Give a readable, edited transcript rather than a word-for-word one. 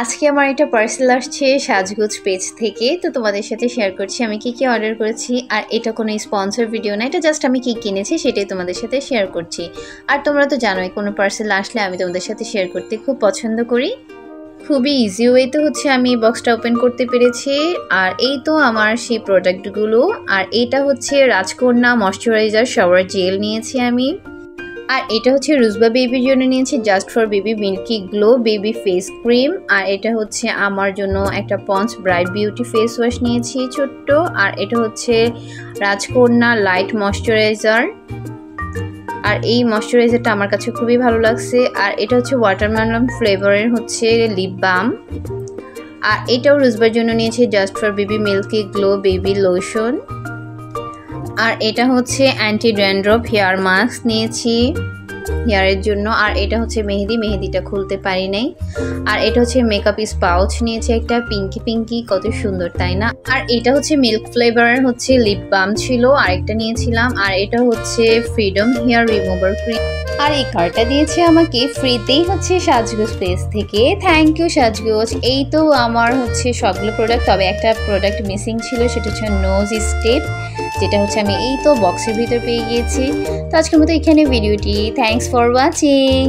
আজকে আমার একটা পার্সেল আসছে সাজগোজ পেজ থেকে, তো তোমাদের সাথে শেয়ার করছি আমি কি অর্ডার করেছি। আর এটা কোনো স্পন্সর ভিডিও না, এটা জাস্ট আমি কি কিনেছি সেটাই তোমাদের সাথে শেয়ার করছি। আর তোমরা তো জানোই কোনো পার্সেল আসলে আমি তোমাদের সাথে শেয়ার করতে খুব পছন্দ করি। খুবই ইজি ওয়েতে আমি বক্সটা ওপেন করতে পেরেছি। আর এই তো আমার সেই প্রোডাক্টগুলো। আর এটা হচ্ছে রাজকন্যা ময়শ্চারাইজার শাওয়ার জেল নিয়েছি আমি। আর এটা হচ্ছে রুজবা বেবির জন্য নিয়েছি just for baby milky glow baby face cream. আর এটা হচ্ছে আমার জন্য একটা Pond's bright beauty face wash নিয়েছি ছোট্ট। আর এটা হচ্ছে রাজকন্যা লাইট ময়শ্চারাইজার। আর এই ময়শ্চারাইজারটা আমার কাছে খুবই ভালো লাগছে। আর এটা হচ্ছে ওয়াটারমেলন ফ্লেভারের হচ্ছে লিপ বাম। আর এটাও রুজবার জন্য নিয়েছি just for baby milky glow baby lotion. আর এটা হচ্ছে অ্যান্টি ড্যান্ড্রফ হেয়ার মাস্ক নিয়েছি হেয়ারের জন্য। আর এটা হচ্ছে মেহেদিটা খুলতে পারি নাই। আর এটা হচ্ছে মেকআপ পাউচ নিয়েছি একটা পিঙ্কি কত সুন্দর তাই না। আর এটা হচ্ছে মিল্ক ফ্লেভারের হচ্ছে লিপ বাম ছিল আরেকটা নিয়েছিলাম। আর এটা হচ্ছে ফ্রিডম হেয়ার রিমুভার ক্রিম। আর এই কার্ডটা দিয়েছে আমাকে ফ্রিতেই হচ্ছে সাজগোজ পেজ থেকে। থ্যাংক ইউ সাজগোজ। এই তো আমার হচ্ছে সবগুলো প্রোডাক্ট, তবে একটা প্রোডাক্ট মিসিং ছিল সেটা হচ্ছে নোজ স্টেপ, যেটা হচ্ছে আমি এই তো বক্সের ভিতর পেয়ে গিয়েছি। তো আজকের মতো এখানে ভিডিওটি। Thanks for watching.